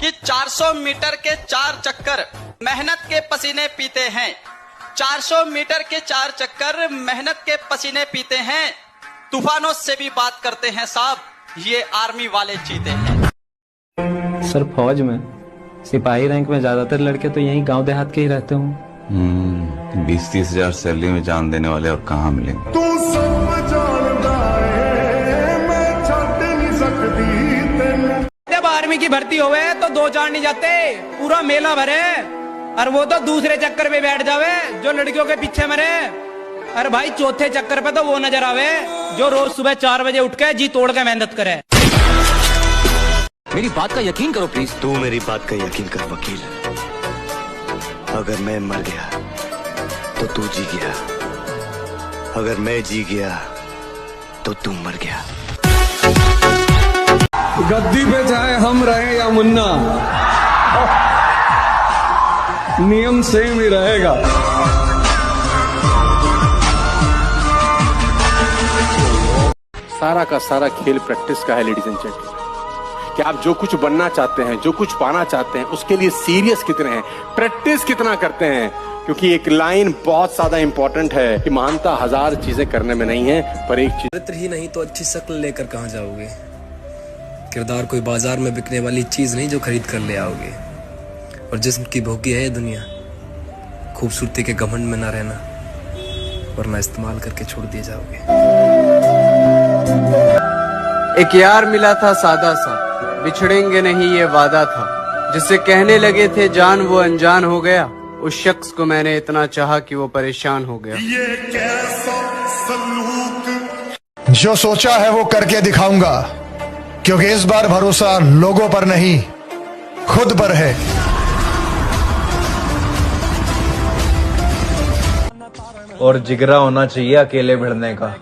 कि 400 मीटर के 4 चक्कर मेहनत के पसीने पीते हैं। 400 मीटर के 4 चक्कर मेहनत के पसीने पीते हैं। तूफानों से भी बात करते हैं साहब, ये आर्मी वाले चीते हैं। सर फौज में सिपाही रैंक में ज्यादातर लड़के तो यहीं गांव देहात के ही रहते हों। 20-30 हजार सैलरी में जान देने वाले और कहाँ मिलेंगे। तू सब जानता है, मैं छੱਡ नहीं सकती। जब आर्मी की भर्ती होवे तो 2-4 नहीं जाते, पूरा मेला भरे, और वो तो दूसरे चक्कर पे बैठ जावे जो लड़कियों के पीछे मरे। अरे भाई चौथे चक्कर पे तो वो नजर आवे जो रोज सुबह 4 बजे उठ के जी तोड़ के मेहनत करे। मेरी बात का यकीन करो प्लीज। तू मेरी बात का यकीन कर वकील। अगर मैं मर गया तो तू जी गया, अगर मैं जी गया तो तू मर गया। गद्दी पे चाहे हम रहे या मुन्ना, नियम सेम ही रहेगा। सारा का सारा खेल प्रैक्टिस का है लेडीज एंड जेंटलमैन। कि आप जो कुछ बनना चाहते हैं, जो कुछ पाना चाहते हैं, उसके लिए सीरियस कितने हैं, प्रैक्टिस कितना करते हैं। क्योंकि एक लाइन बहुत ज्यादा इंपॉर्टेंट है कि महानता 1000 चीजें करने में नहीं है, पर एक चीज। चरित्र ही नहीं तो अच्छी शक्ल लेकर कहाँ जाओगे। किरदार कोई बाजार में बिकने वाली चीज नहीं जो खरीद कर ले आओगे। और जिस्म की भोगी है ये दुनिया, खूबसूरती के घमंड में ना रहना, वरना इस्तेमाल करके छोड़ दिए जाओगे। एक यार मिला था सादा सा, बिछड़ेंगे नहीं ये वादा था। जिससे कहने लगे थे जान वो अनजान हो गया। उस शख्स को मैंने इतना चाहा कि वो परेशान हो गया। ये कैसा सलूक। जो सोचा है वो करके दिखाऊंगा, क्योंकि इस बार भरोसा लोगों पर नहीं खुद पर है। और जिगरा होना चाहिए अकेले भिड़ने का,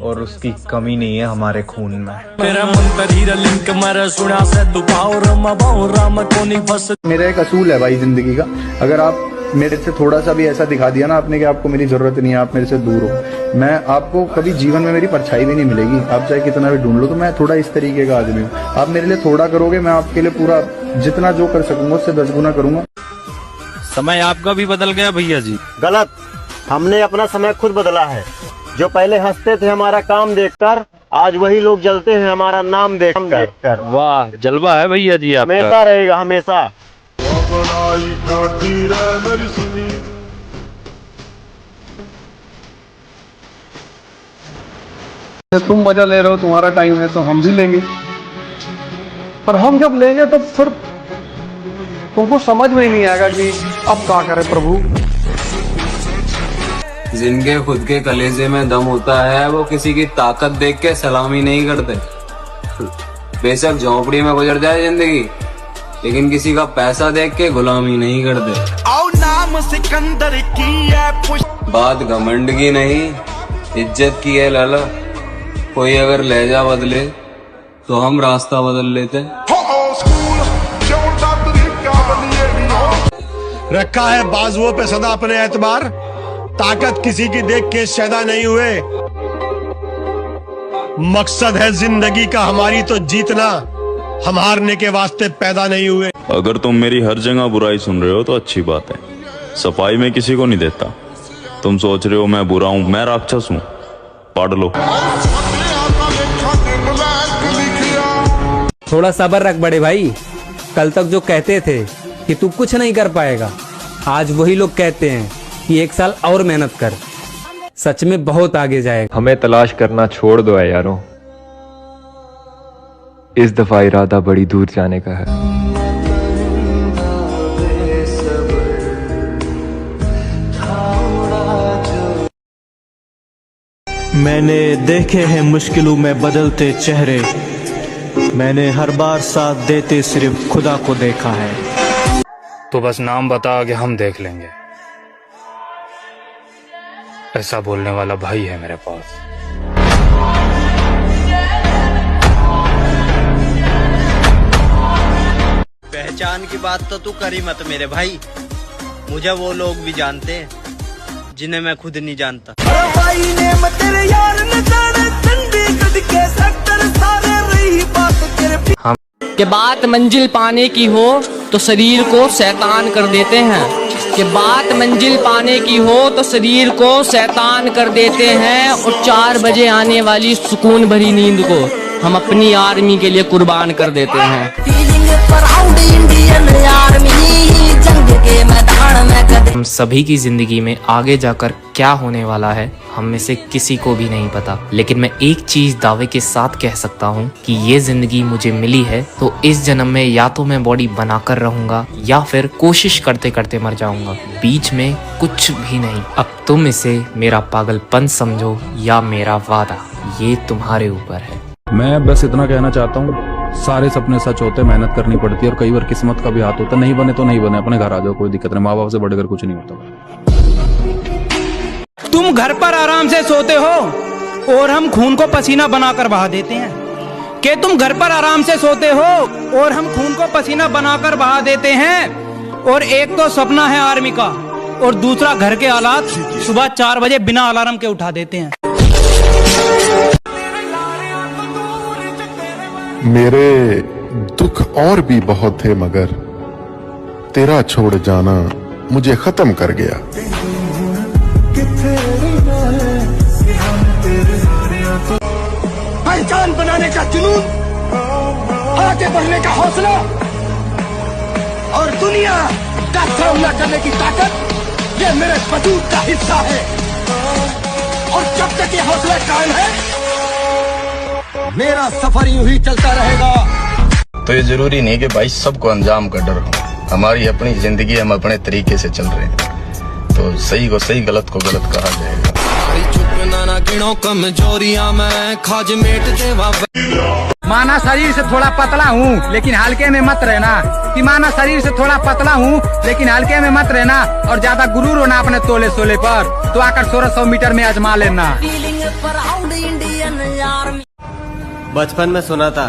और उसकी कमी नहीं है हमारे खून में। मेरा एक असूल है भाई जिंदगी का, अगर आप मेरे से थोड़ा सा भी ऐसा दिखा दिया ना आपने कि आपको मेरी जरूरत नहीं है, आप मेरे से दूर हो, मैं आपको कभी जीवन में मेरी परछाई भी नहीं मिलेगी। आप चाहे कितना भी ढूंढ लो, तो मैं थोड़ा इस तरीके का आदमी हूँ। आप मेरे लिए थोड़ा करोगे, मैं आपके लिए पूरा जितना जो कर सकूंगा उससे 10 गुना करूंगा। समय आपका भी बदल गया भैया जी। गलत, हमने अपना समय खुद बदला है। जो पहले हंसते थे हमारा काम देखकर, आज वही लोग जलते हैं हमारा नाम देखकर। वाह, जलवा है भैया जी आपका। हमेशा रहेगा, हमेशा। तुम मजा ले रहे हो, तुम्हारा टाइम है तो हम भी लेंगे, पर हम जब लेंगे तो फिर तुमको समझ में ही नहीं आएगा कि अब क्या करें प्रभु। जिनके खुद के कलेजे में दम होता है वो किसी की ताकत देख के सलामी नहीं करते। बेशक झोंपड़ी में गुजर जाए जिंदगी, लेकिन किसी का पैसा देख के गुलामी नहीं करते। आओ नाम सिकंदर की है, बात घमंड की नहीं, इज्जत की है लाला। कोई अगर लहजा बदले तो हम रास्ता बदल लेते। रखा है बाजुओं पे सदा अपने एतबार, ताकत किसी की देख के शैदा नहीं हुए। मकसद है जिंदगी का हमारी तो जीतना, हम हारने के वास्ते पैदा नहीं हुए। अगर तुम मेरी हर जगह बुराई सुन रहे हो तो अच्छी बात है। सफाई में किसी को नहीं देता। तुम सोच रहे हो मैं बुरा हूँ, मैं राक्षस हूँ, पढ़ लो। थोड़ा सब्र रख बड़े भाई। कल तक जो कहते थे कि तू कुछ नहीं कर पाएगा, आज वही लोग कहते हैं कि 1 साल और मेहनत कर, सच में बहुत आगे जाएगा। हमें तलाश करना छोड़ दो है यारों, इस दफा इरादा बड़ी दूर जाने का है। मैंने देखे हैं मुश्किलों में बदलते चेहरे, मैंने हर बार साथ देते सिर्फ खुदा को देखा है। तो बस नाम बता के हम देख लेंगे, ऐसा बोलने वाला भाई है मेरे पास। पहचान की बात तो तू करी मत मेरे भाई, मुझे वो लोग भी जानते हैं जिन्हें मैं खुद नहीं जानता। भाई ने तेरे यार ने कि बात मंजिल पाने की हो तो शरीर को शैतान कर देते हैं, कि बात मंजिल पाने की हो तो शरीर को शैतान कर देते हैं, और 4 बजे आने वाली सुकून भरी नींद को हम अपनी आर्मी के लिए कुर्बान कर देते हैं। हम सभी की जिंदगी में आगे जाकर क्या होने वाला है हम में से किसी को भी नहीं पता, लेकिन मैं एक चीज दावे के साथ कह सकता हूँ कि ये जिंदगी मुझे मिली है तो इस जन्म में या तो मैं बॉडी बनाकर रहूंगा या फिर कोशिश करते करते मर जाऊंगा, बीच में कुछ भी नहीं। अब तुम इसे मेरा पागलपन समझो या मेरा वादा, ये तुम्हारे ऊपर है। मैं बस इतना कहना चाहता हूँ, सारे सपने सच होते, मेहनत करनी पड़ती है और कई बार किस्मत का भी हाथ होता है। नहीं बने तो नहीं बने, अपने घर आ जाओ, कोई दिक्कत नहीं। माँ बाप से बढ़कर कुछ नहीं होता। तुम घर पर आराम से सोते हो और हम खून को पसीना बनाकर बहा देते हैं। कि तुम घर पर आराम से सोते हो और हम खून को पसीना बनाकर बहा देते हैं। और एक तो सपना है आर्मी का और दूसरा घर के हालात सुबह 4 बजे बिना अलार्म के उठा देते हैं। मेरे दुख और भी बहुत थे मगर तेरा छोड़ जाना मुझे खत्म कर गया। पहचान बनाने का जुनून, आगे बढ़ने का हौसला और दुनिया का सामना करने की ताकत, ये मेरे वजूद का हिस्सा है। और जब तक ये हौसला कायम है मेरा सफर यूं ही चलता रहेगा। तो ये जरूरी नहीं कि भाई सबको अंजाम का डर हो। हमारी अपनी जिंदगी, हम अपने तरीके से चल रहे हैं, तो सही को सही, गलत को गलत कहा जाएगा। माना शरीर से थोड़ा पतला हूँ लेकिन हल्के में मत रहना, कि माना शरीर से थोड़ा पतला हूँ लेकिन हल्के में मत रहना, और ज्यादा गुरूर होना अपने तोले सोले पर तो आकर 1600 मीटर में आजमा लेना। बचपन में सुना था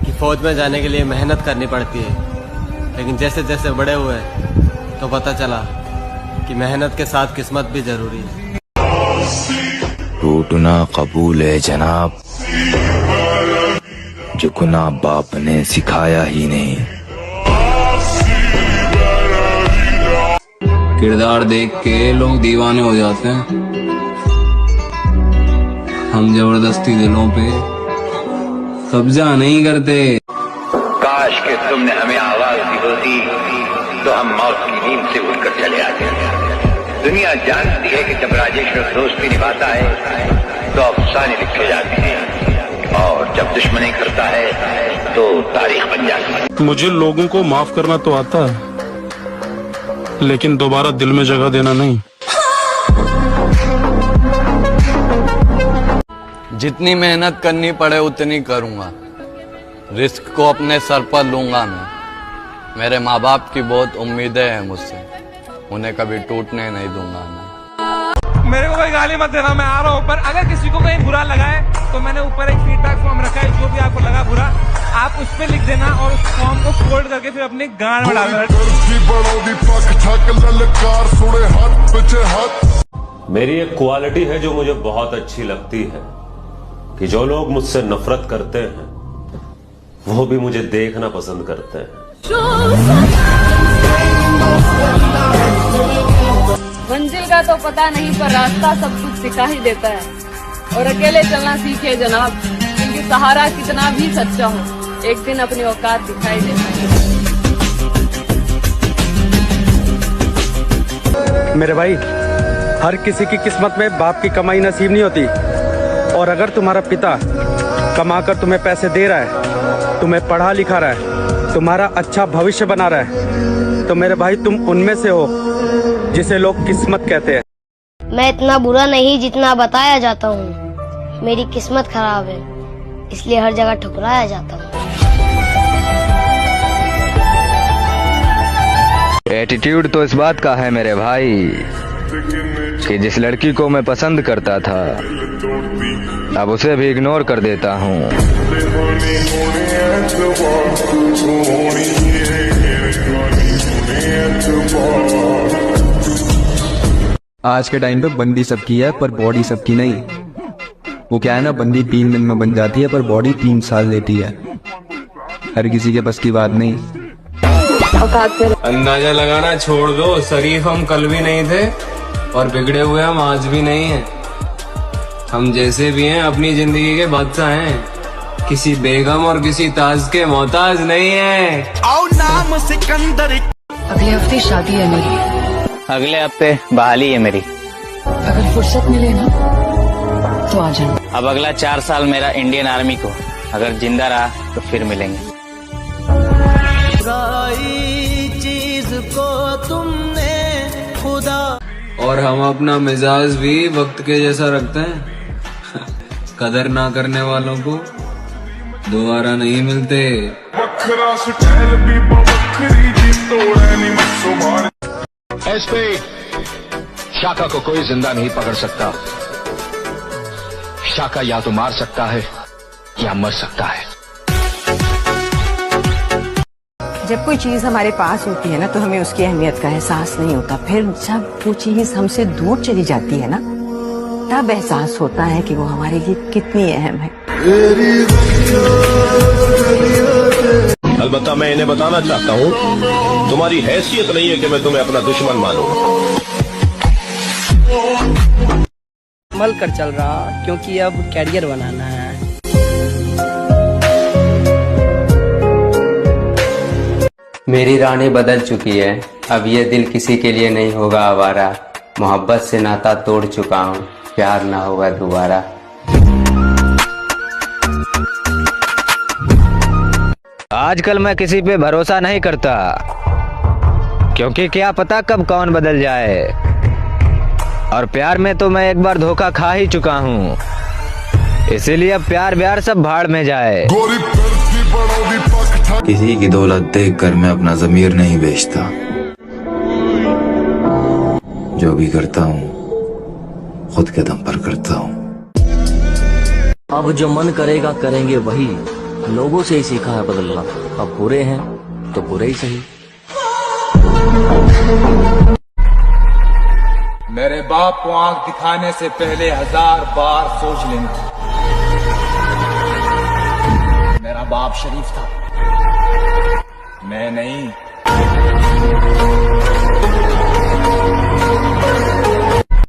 कि फौज में जाने के लिए मेहनत करनी पड़ती है, लेकिन जैसे जैसे बड़े हुए तो पता चला कि मेहनत के साथ किस्मत भी जरूरी है। टूटना कबूल है जनाब, झुकना बाप ने सिखाया ही नहीं। किरदार देख के लोग दीवाने हो जाते हैं, हम जबरदस्ती दिलों पे कब्जा नहीं करते। काश कि तुमने हमें आवाज दी होती तो हम मौत की नींद से उठकर चले आते। दुनिया जानती है कि जब राजेश्वर दोस्ती निभाता है तो अफसाने लिखे जाते हैं, और जब दुश्मनी करता है तो तारीख बन जाती है। मुझे लोगों को माफ करना तो आता है, लेकिन दोबारा दिल में जगह देना नहीं। जितनी मेहनत करनी पड़े उतनी करूंगा, रिस्क को अपने सर पर लूंगा मैं। मेरे माँ बाप की बहुत उम्मीदें हैं मुझसे, उन्हें कभी टूटने नहीं दूंगा मैं। मेरे को कोई गाली मत देना, मैं आ रहा हूँ। पर अगर किसी को कहीं बुरा लगा है तो मैंने ऊपर एक फीडबैक फॉर्म रखा है, जो भी आपको लगा बुरा आप उस पे लिख देना और उस फॉर्म को फोल्ड करके फिर अपने गान में डालना। मेरी एक क्वालिटी है जो मुझे बहुत अच्छी लगती है कि जो लोग मुझसे नफरत करते हैं वो भी मुझे देखना पसंद करते हैं। मंजिल का तो पता नहीं पर रास्ता सब कुछ सिखा ही देता है, और अकेले चलना सीखे जनाब, क्योंकि सहारा कितना भी सच्चा हो एक दिन अपनी औकात दिखाई देता है। मेरे भाई, हर किसी की किस्मत में बाप की कमाई नसीब नहीं होती, और अगर तुम्हारा पिता कमाकर तुम्हें पैसे दे रहा है, तुम्हें पढ़ा लिखा रहा है, तुम्हारा अच्छा भविष्य बना रहा है, तो मेरे भाई तुम उनमें से हो जिसे लोग किस्मत कहते हैं। मैं इतना बुरा नहीं जितना बताया जाता हूँ। मेरी किस्मत खराब है, इसलिए हर जगह ठुकराया जाता हूँ। एटीट्यूड तो इस बात का है मेरे भाई कि जिस लड़की को मैं पसंद करता था अब उसे भी इग्नोर कर देता हूँ। आज के टाइम पे बंदी सबकी है पर बॉडी सबकी नहीं। वो क्या है ना, बंदी 3 दिन में बन जाती है पर बॉडी 3 साल लेती है। हर किसी के बस की बात नहीं। अंदाजा लगाना छोड़ दो, शरीफ हम कल भी नहीं थे और बिगड़े हुए हम आज भी नहीं हैं। हम जैसे भी हैं अपनी जिंदगी के बादशाह हैं, किसी बेगम और किसी ताज के मोहताज नहीं हैं। आओ नाम सिकंदर। अगले हफ्ते शादी है मेरी। अगले हफ्ते बहाली है मेरी। अगर फुर्सत मिले ना तो आ जाना। अब अगला 4 साल मेरा इंडियन आर्मी को, अगर जिंदा रहा तो फिर मिलेंगे। चीज को तुमने खुदा। और हम अपना मिजाज भी वक्त के जैसा रखते हैं। कदर ना करने वालों को दोबारा नहीं मिलते। एसपी, शाखा को कोई जिंदा नहीं पकड़ सकता। शाखा या तो मार सकता है या मर सकता है। जब कोई चीज हमारे पास होती है ना तो हमें उसकी अहमियत का एहसास नहीं होता। फिर जब वो चीज हमसे दूर चली जाती है ना तब एहसास होता है कि वो हमारे लिए कितनी अहम है। अलबत्ता मैं इन्हें बताना चाहता हूँ, तुम्हारी हैसियत नहीं है कि मैं तुम्हें अपना दुश्मन मानूं। मल कर चल रहा क्योंकि अब कैरियर बनाना है। मेरी रानी बदल चुकी है, अब ये दिल किसी के लिए नहीं होगा आवारा। मोहब्बत से नाता तोड़ चुका हूँ, प्यार ना होगा दोबारा। आजकल मैं किसी पे भरोसा नहीं करता, क्योंकि क्या पता कब कौन बदल जाए। और प्यार में तो मैं एक बार धोखा खा ही चुका हूँ, इसीलिए अब प्यार व्यार सब भाड़ में जाए। किसी की दौलत देखकर मैं अपना ज़मीर नहीं बेचता। जो भी करता हूँ खुद के दम पर करता हूँ। अब जो मन करेगा करेंगे वही, लोगों से ही सीखा है बदलना। अब बुरे हैं तो बुरे ही सही। मेरे बाप को आंख दिखाने से पहले 1000 बार सोच लेना। मेरा बाप शरीफ था, मैं नहीं।